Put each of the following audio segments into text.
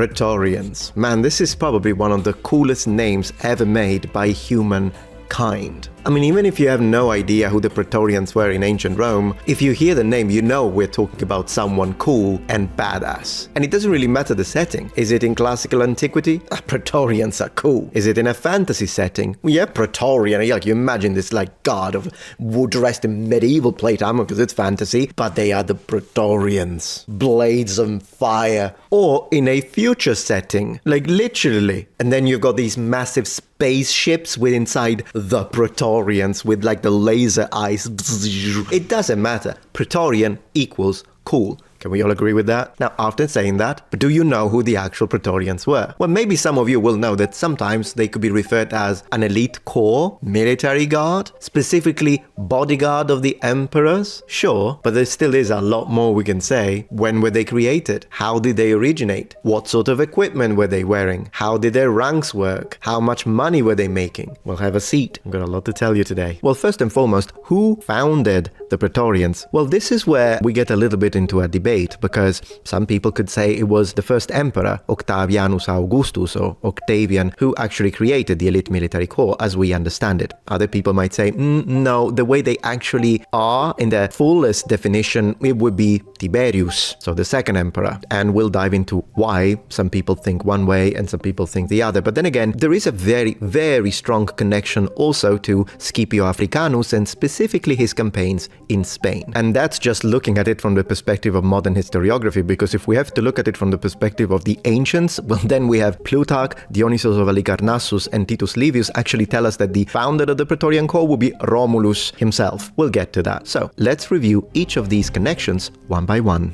Praetorians. Man, this is probably one of the coolest names ever made by humankind. I mean, even if you have no idea who the Praetorians were in ancient Rome, if you hear the name, you know we're talking about someone cool and badass. And it doesn't really matter the setting. Is it in classical antiquity? Praetorians are cool. Is it in a fantasy setting? Well, yeah, Praetorian. Like, you imagine this like god of wood dressed in medieval plate armor because it's fantasy, but they are the Praetorians. Blades on fire. Or in a future setting, like literally. And then you've got these massive spaceships with inside the Praetorians with like the laser eyes. It doesn't matter. Praetorian equals cool. Can we all agree with that? Now, after saying that, do you know who the actual Praetorians were? Well, maybe some of you will know that sometimes they could be referred as an elite corps, military guard, specifically bodyguard of the emperors. Sure, but there still is a lot more we can say. When were they created? How did they originate? What sort of equipment were they wearing? How did their ranks work? How much money were they making? Well, have a seat. I've got a lot to tell you today. Well, first and foremost, who founded the Praetorians? Well, this is where we get a little bit into a debate, because some people could say it was the first emperor, Octavianus Augustus or Octavian, who actually created the elite military corps as we understand it. Other people might say, no, the way they actually are in their fullest definition, it would be Tiberius, so the second emperor. And we'll dive into why some people think one way and some people think the other. But then again, there is a very, very strong connection also to Scipio Africanus and specifically his campaigns in Spain. And that's just looking at it from the perspective of modern historiography, because if we have to look at it from the perspective of the ancients, well, then we have Plutarch, Dionysius of Halicarnassus, and Titus Livius actually tell us that the founder of the Praetorian Corps would be Romulus himself. We'll get to that. So let's review each of these connections one by one.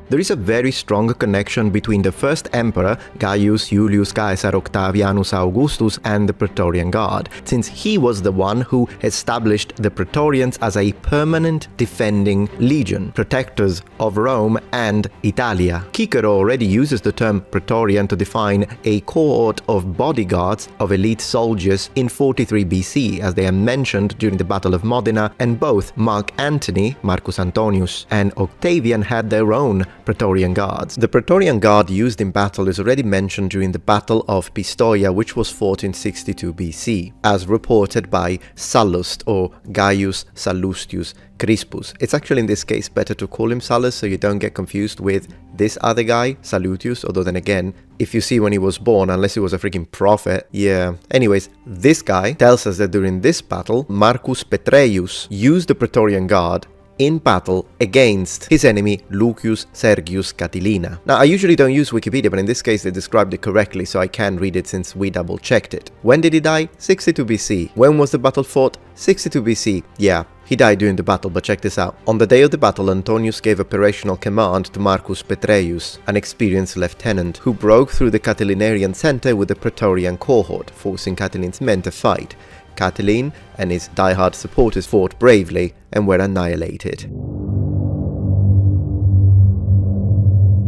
There is a very strong connection between the first emperor, Gaius Julius Caesar Octavianus Augustus, and the Praetorian Guard, since he was the one who established the Praetorians as a permanent defending legion, protectors of Rome and Italia. Cicero already uses the term Praetorian to define a cohort of bodyguards of elite soldiers in 43 BC, as they are mentioned during the Battle of Modena, and both Mark Antony, Marcus Antonius, and Octavian had their own Praetorian Guards. The Praetorian Guard used in battle is already mentioned during the Battle of Pistoia, which was fought in 62 BC, as reported by Sallust or Gaius Sallustius Crispus. It's actually in this case better to call him Sallust so you don't get confused with this other guy, Salutius, although then again, if you see when he was born, unless he was a freaking prophet, yeah. Anyways, this guy tells us that during this battle, Marcus Petreius used the Praetorian Guard in battle against his enemy Lucius Sergius Catilina. Now, I usually don't use Wikipedia, but in this case they described it correctly, so I can read it since we double checked it. When did he die? 62 BC. When was the battle fought? 62 BC. Yeah, he died during the battle, but check this out. On the day of the battle, Antonius gave operational command to Marcus Petreius, an experienced lieutenant, who broke through the Catilinarian center with the Praetorian cohort, forcing Catilin's men to fight. Catiline and his diehard supporters fought bravely and were annihilated.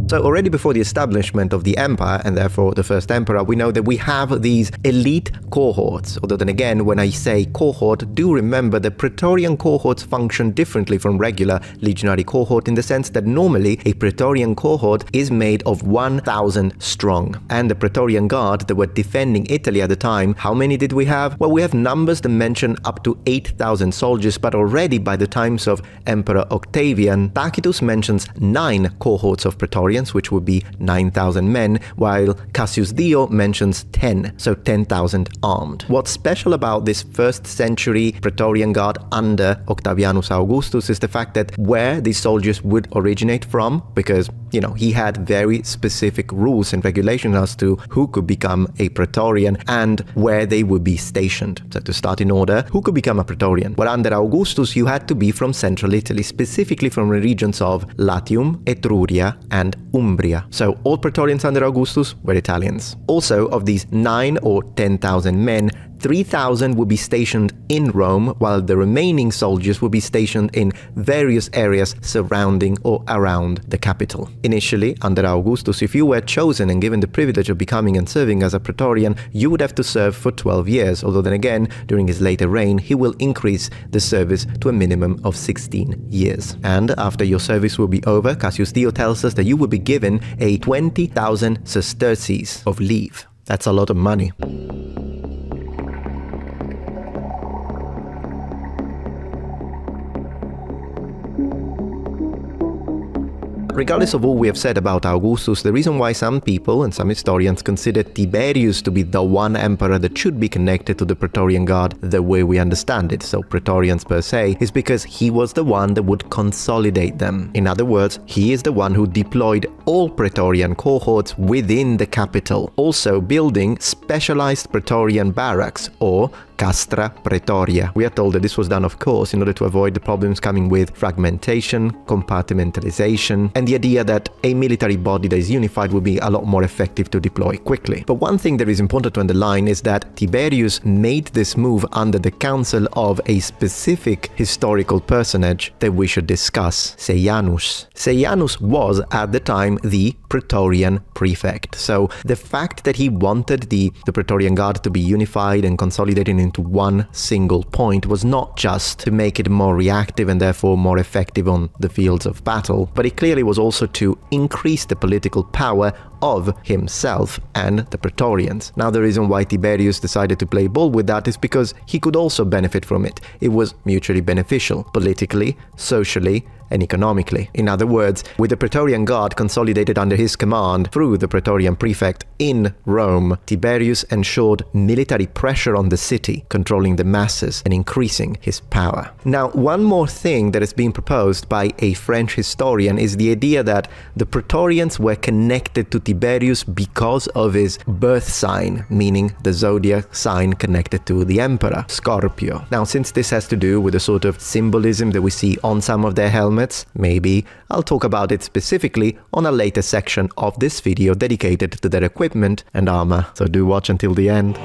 So already before the establishment of the empire, and therefore the first emperor, we know that we have these elite cohorts. Although then again, when I say cohort, do remember that Praetorian cohorts function differently from regular legionary cohort in the sense that normally a Praetorian cohort is made of 1,000 strong. And the Praetorian Guard that were defending Italy at the time, how many did we have? Well, we have numbers that mention up to 8,000 soldiers, but already by the times of Emperor Octavian, Tacitus mentions 9 cohorts of Praetorians, which would be 9,000 men, while Cassius Dio mentions 10, so 10,000 armed. What's special about this first century Praetorian Guard under Octavianus Augustus is the fact that where these soldiers would originate from, because, you know, he had very specific rules and regulations as to who could become a Praetorian and where they would be stationed. So to start in order, who could become a Praetorian? Well, under Augustus, you had to be from central Italy, specifically from the regions of Latium, Etruria, and Umbria. So all Praetorians under Augustus were Italians. Also, of these 9 or 10,000 men, 3,000 would be stationed in Rome, while the remaining soldiers would be stationed in various areas surrounding or around the capital. Initially, under Augustus, if you were chosen and given the privilege of becoming and serving as a Praetorian, you would have to serve for 12 years, although then again, during his later reign, he will increase the service to a minimum of 16 years. And after your service will be over, Cassius Dio tells us that you will be given a 20,000 sesterces of leave. That's a lot of money. Regardless of all we have said about Augustus, the reason why some people and some historians consider Tiberius to be the one emperor that should be connected to the Praetorian Guard the way we understand it, so Praetorians per se, is because he was the one that would consolidate them. In other words, he is the one who deployed all Praetorian cohorts within the capital, also building specialized Praetorian barracks, or Castra Praetoria. We are told that this was done, of course, in order to avoid the problems coming with fragmentation, compartmentalization, and the idea that a military body that is unified would be a lot more effective to deploy quickly. But one thing that is important to underline is that Tiberius made this move under the counsel of a specific historical personage that we should discuss, Seianus. Seianus was, at the time, the Praetorian prefect. So the fact that he wanted the Praetorian Guard to be unified and consolidated into one single point was not just to make it more reactive and therefore more effective on the fields of battle, but it clearly was also to increase the political power of himself and the Praetorians. Now, the reason why Tiberius decided to play ball with that is because he could also benefit from it. It was mutually beneficial, politically, socially, and economically. In other words, with the Praetorian Guard consolidated under his command through the Praetorian prefect in Rome, Tiberius ensured military pressure on the city, controlling the masses and increasing his power. Now, one more thing that has been proposed by a French historian is the idea that the Praetorians were connected to Tiberius because of his birth sign, meaning the zodiac sign connected to the emperor, Scorpio. Now, since this has to do with the sort of symbolism that we see on some of their helmets, maybe I'll talk about it specifically on a later section of this video dedicated to their equipment and armor, so do watch until the end.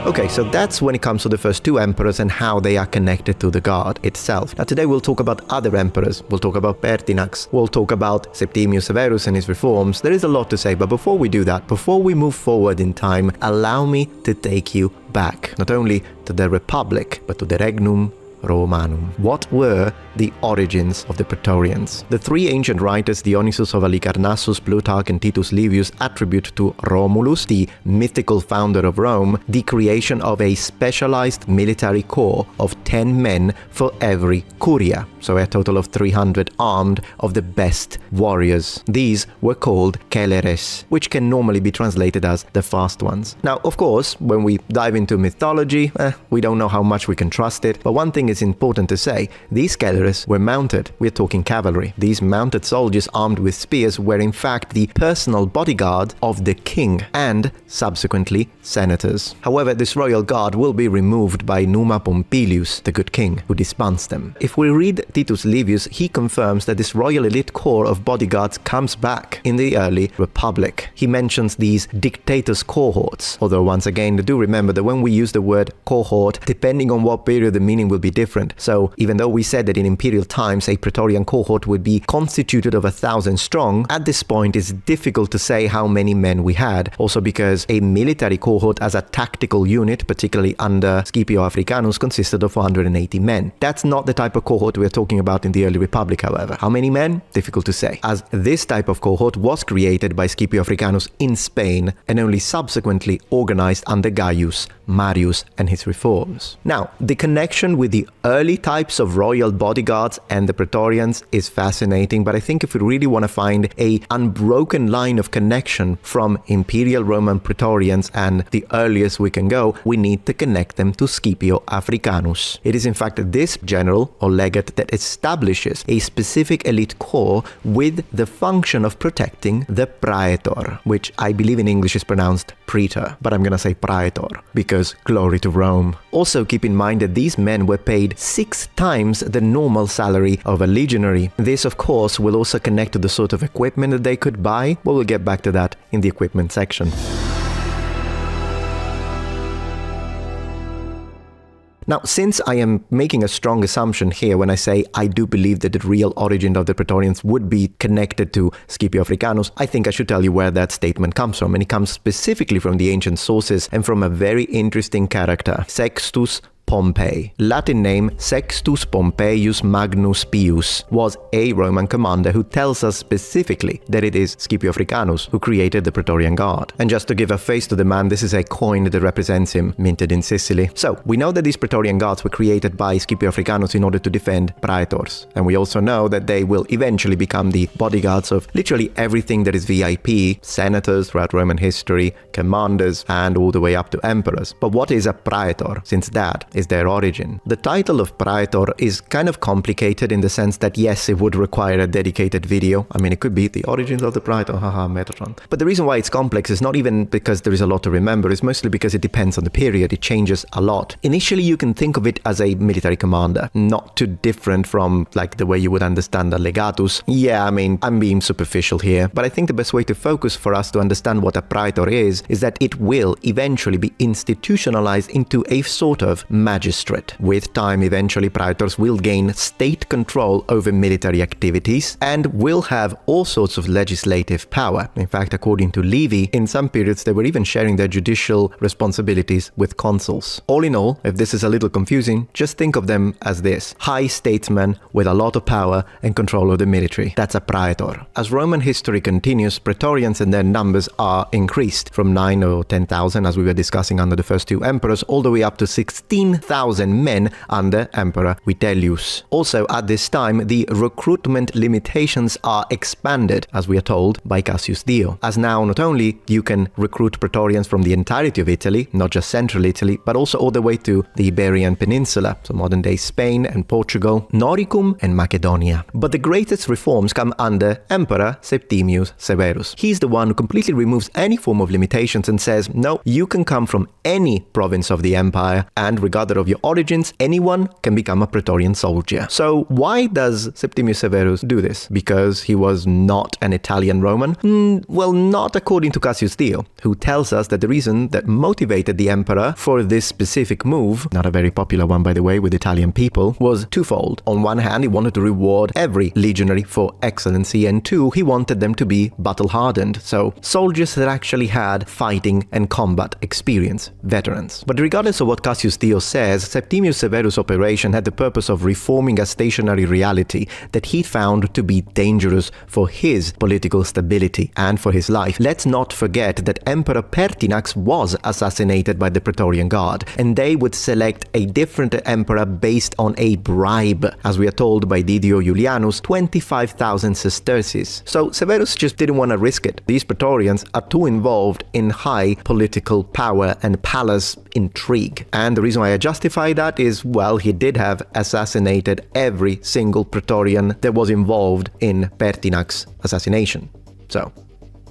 Okay, so that's when it comes to the first two emperors and how they are connected to the Guard itself. Now today we'll talk about other emperors, we'll talk about Pertinax, we'll talk about Septimius Severus and his reforms. There is a lot to say, but before we do that, before we move forward in time, allow me to take you back, not only to the Republic, but to the Regnum Romanum. What were the origins of the Praetorians? The three ancient writers, Dionysius of Halicarnassus, Plutarch, and Titus Livius, attribute to Romulus, the mythical founder of Rome, the creation of a specialized military corps of 10 men for every curia, so a total of 300 armed of the best warriors. These were called celeres, which can normally be translated as the fast ones. Now, of course, when we dive into mythology, we don't know how much we can trust it, but one thing is important to say, these celeres were mounted. We're talking cavalry. These mounted soldiers armed with spears were in fact the personal bodyguard of the king and subsequently senators. However, this royal guard will be removed by Numa Pompilius, the good king, who disbands them. If we read Titus Livius, he confirms that this royal elite corps of bodyguards comes back in the early Republic. He mentions these dictators' cohorts, although once again, do remember that when we use the word cohort, depending on what period, the meaning will be different. So even though we said that in imperial times a Praetorian cohort would be constituted of 1,000 strong, at this point it's difficult to say how many men we had, also because a military cohort as a tactical unit, particularly under Scipio Africanus, consisted of 480 men. That's not the type of cohort we are talking about in the early Republic, however. How many men? Difficult to say, as this type of cohort was created by Scipio Africanus in Spain and only subsequently organized under Gaius Marius and his reforms. Now, the connection with the early types of royal bodyguards and the Praetorians is fascinating, but I think if we really want to find a unbroken line of connection from Imperial Roman Praetorians and the earliest we can go, we need to connect them to Scipio Africanus. It is in fact this general or legate that establishes a specific elite corps with the function of protecting the praetor, which I believe in English is pronounced praetor, but I'm gonna say praetor because glory to Rome. Also keep in mind that these men were paid paid 6 times the normal salary of a legionary. This, of course, will also connect to the sort of equipment that they could buy, but we'll get back to that in the equipment section. Now, since I am making a strong assumption here when I say I do believe that the real origin of the Praetorians would be connected to Scipio Africanus, I think I should tell you where that statement comes from. And it comes specifically from the ancient sources and from a very interesting character, Sextus Pompey. Latin name Sextus Pompeius Magnus Pius, was a Roman commander who tells us specifically that it is Scipio Africanus who created the Praetorian Guard. And just to give a face to the man, this is a coin that represents him, minted in Sicily. So, we know that these Praetorian Guards were created by Scipio Africanus in order to defend praetors. And we also know that they will eventually become the bodyguards of literally everything that is VIP, senators throughout Roman history, commanders, and all the way up to emperors. But what is a praetor, since that is their origin? The title of praetor is kind of complicated in the sense that yes, it would require a dedicated video. I mean, it could be the origins of the praetor, haha, Metatron. But the reason why it's complex is not even because there is a lot to remember, it's mostly because it depends on the period, it changes a lot. Initially, you can think of it as a military commander, not too different from like the way you would understand a legatus. Yeah, I mean, I'm being superficial here, but I think the best way to focus for us to understand what a praetor is that it will eventually be institutionalized into a sort of magistrate. With time, eventually, praetors will gain state control over military activities and will have all sorts of legislative power. In fact, according to Livy, in some periods they were even sharing their judicial responsibilities with consuls. All in all, if this is a little confusing, just think of them as this: high statesmen with a lot of power and control of the military. That's a praetor. As Roman history continues, praetorians and their numbers are increased from 9 or 10,000, as we were discussing under the first 2 emperors, all the way up to 16,000 men under Emperor Vitellius. Also, at this time, the recruitment limitations are expanded, as we are told, by Cassius Dio. As now, not only you can recruit praetorians from the entirety of Italy, not just central Italy, but also all the way to the Iberian Peninsula, so modern-day Spain and Portugal, Noricum and Macedonia. But the greatest reforms come under Emperor Septimius Severus. He's the one who completely removes any form of limitations and says, no, you can come from any province of the empire, and regardless of your origins, anyone can become a Praetorian soldier. So why does Septimius Severus do this? Because he was not an Italian Roman? Well, not according to Cassius Dio, who tells us that the reason that motivated the emperor for this specific move, not a very popular one by the way with Italian people, was twofold. On one hand, he wanted to reward every legionary for excellency, and two, he wanted them to be battle-hardened, so soldiers that actually had fighting and combat experience, veterans. But regardless of what Cassius Dio says, Septimius Severus' operation had the purpose of reforming a stationary reality that he found to be dangerous for his political stability and for his life. Let's not forget that Emperor Pertinax was assassinated by the Praetorian Guard, and they would select a different emperor based on a bribe, as we are told by Didio Julianus, 25,000 sesterces. So Severus just didn't want to risk it. These Praetorians are too involved in high political power and palace intrigue. And the reason why I justify that is, well, he did have assassinated every single Praetorian that was involved in Pertinax's assassination. So,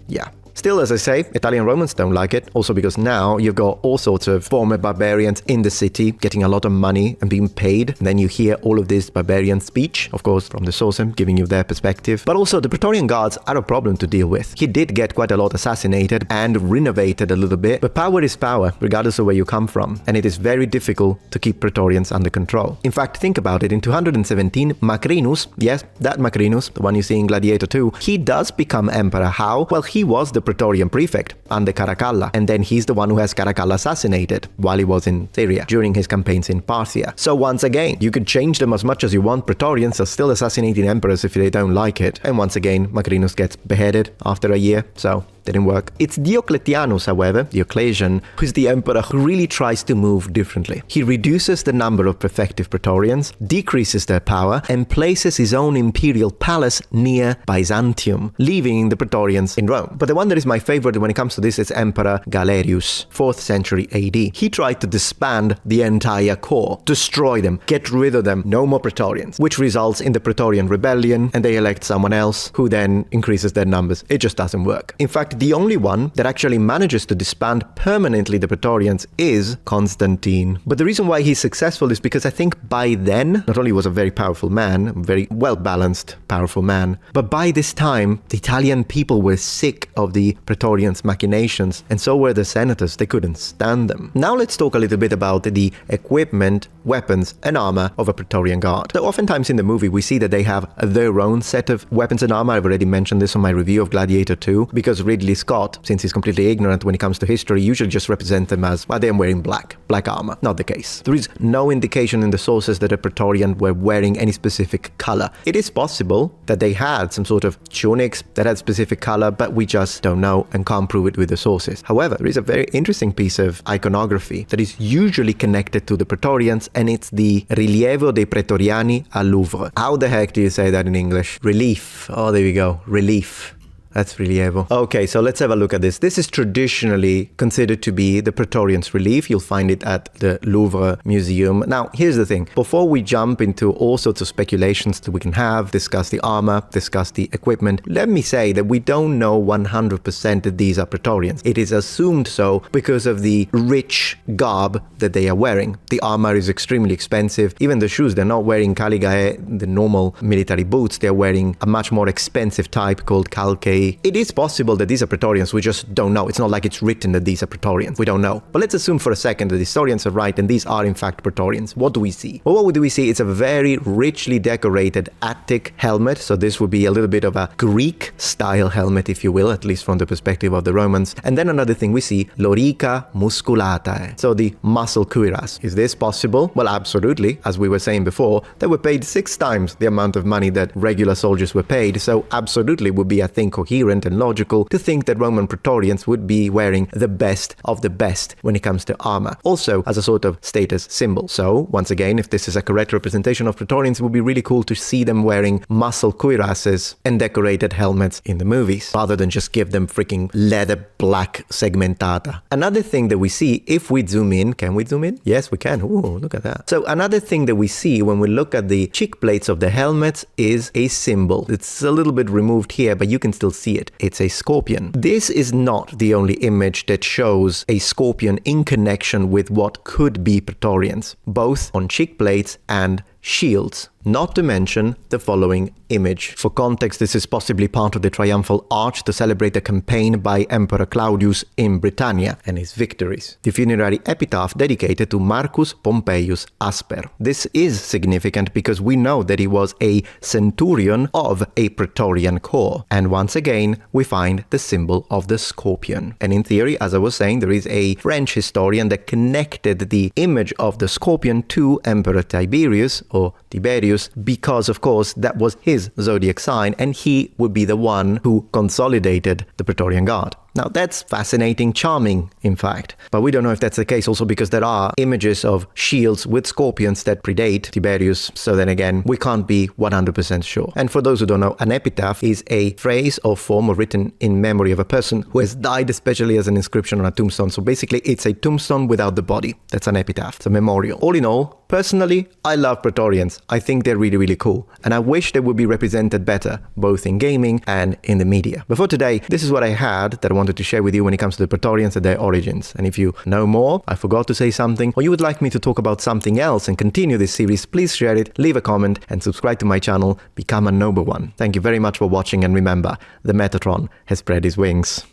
yeah. Still, as I say, Italian Romans don't like it, also because now you've got all sorts of former barbarians in the city getting a lot of money and being paid. And then you hear all of this barbarian speech, of course, from the Sorsum, giving you their perspective. But also, the Praetorian Guards are a problem to deal with. He did get quite a lot assassinated and renovated a little bit, but power is power, regardless of where you come from. And it is very difficult to keep Praetorians under control. In fact, think about it. In 217, Macrinus, yes, that Macrinus, the one you see in Gladiator 2, he does become emperor. How? Well, he was the Praetorian prefect under Caracalla, and then he's the one who has Caracalla assassinated while he was in Syria during his campaigns in Parthia. So once again, you could change them as much as you want. Praetorians are still assassinating emperors if they don't like it. And once again, Macrinus gets beheaded after a year, so didn't work. It's Diocletianus, however, Diocletian, who's the emperor who really tries to move differently. He reduces the number of prefective Praetorians, decreases their power, and places his own imperial palace near Byzantium, leaving the Praetorians in Rome. But the one that is my favorite when it comes to this is Emperor Galerius, 4th century AD. He tried to disband the entire corps, destroy them, get rid of them, no more Praetorians, which results in the Praetorian rebellion, and they elect someone else who then increases their numbers. It just doesn't work. In fact, the only one that actually manages to disband permanently the Praetorians is Constantine. But the reason why he's successful is because I think by then, not only was a very powerful man, very well-balanced, powerful man, but by this time, the Italian people were sick of the Praetorians' machinations, and so were the senators. They couldn't stand them. Now let's talk a little bit about the equipment, weapons, and armor of a Praetorian Guard. So oftentimes in the movie, we see that they have their own set of weapons and armor. I've already mentioned this on my review of Gladiator 2, because Ridley Scott, since he's completely ignorant when it comes to history, usually just represent them as, well, they're wearing black armor. Not the case. There is no indication in the sources that a Praetorian were wearing any specific color. It is possible that they had some sort of tunics that had specific color, but we just don't know and can't prove it with the sources. However, there is a very interesting piece of iconography that is usually connected to the Praetorians, and it's the Rilievo dei Praetoriani al Louvre. How the heck do you say that in English? Relief. Oh, there we go. Relief. That's rilievo. Okay, so let's have a look at this. This is traditionally considered to be the Praetorians' relief. You'll find it at the Louvre Museum. Now, here's the thing. Before we jump into all sorts of speculations that we can have, discuss the armor, discuss the equipment, let me say that we don't know 100% that these are Praetorians. It is assumed so because of the rich garb that they are wearing. The armor is extremely expensive. Even the shoes, they're not wearing caligae, the normal military boots. They're wearing a much more expensive type called calcae. It is possible that these are Praetorians, we just don't know. It's not like it's written that these are Praetorians. We don't know. But let's assume for a second that the historians are right and these are in fact Praetorians. What do we see? Well, what do we see? It's a very richly decorated Attic helmet. So this would be a little bit of a Greek style helmet, if you will, at least from the perspective of the Romans. And then another thing we see, lorica musculatae. So the muscle cuirass. Is this possible? Well, absolutely. As we were saying before, they were paid 6 times the amount of money that regular soldiers were paid. So absolutely would be, I think, coherent and logical to think that Roman Praetorians would be wearing the best of the best when it comes to armor, also as a sort of status symbol. So, once again, if this is a correct representation of Praetorians, it would be really cool to see them wearing muscle cuirasses and decorated helmets in the movies, rather than just give them freaking leather black segmentata. Another thing that we see, if we zoom in, can we zoom in? Yes, we can. Ooh, look at that. So, another thing that we see when we look at the cheek plates of the helmets is a symbol. It's a little bit removed here, but you can still see it. It's a scorpion. This is not the only image that shows a scorpion in connection with what could be Praetorians, both on cheek plates and shields. Not to mention the following image. For context, this is possibly part of the triumphal arch to celebrate a campaign by Emperor Claudius in Britannia and his victories. The funerary epitaph dedicated to Marcus Pompeius Asper. This is significant because we know that he was a centurion of a Praetorian corps. And once again, we find the symbol of the scorpion. And in theory, as I was saying, there is a French historian that connected the image of the scorpion to Emperor Tiberius, or Tiberius, because of course that was his zodiac sign and he would be the one who consolidated the Praetorian Guard. Now that's fascinating, charming, in fact. But we don't know if that's the case also because there are images of shields with scorpions that predate Tiberius. So then again, we can't be 100% sure. And for those who don't know, an epitaph is a phrase or form written in memory of a person who has died, especially as an inscription on a tombstone. So basically it's a tombstone without the body. That's an epitaph. It's a memorial. All in all, personally, I love Praetorians. I think they're really, really cool. And I wish they would be represented better, both in gaming and in the media. But for today, this is what I had that I wanted to share with you when it comes to the Praetorians and their origins. And if you know more, I forgot to say something, or you would like me to talk about something else and continue this series, please share it, leave a comment, and subscribe to my channel, become a noble one. Thank you very much for watching, and remember, the Metatron has spread his wings.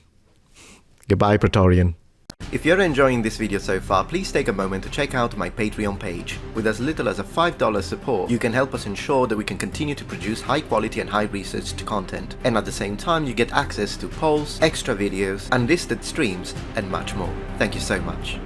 Goodbye, Praetorian. If you're enjoying this video so far, please take a moment to check out my Patreon page. With as little as a $5 support, you can help us ensure that we can continue to produce high quality and high researched content. And at the same time, you get access to polls, extra videos, unlisted streams, and much more. Thank you so much.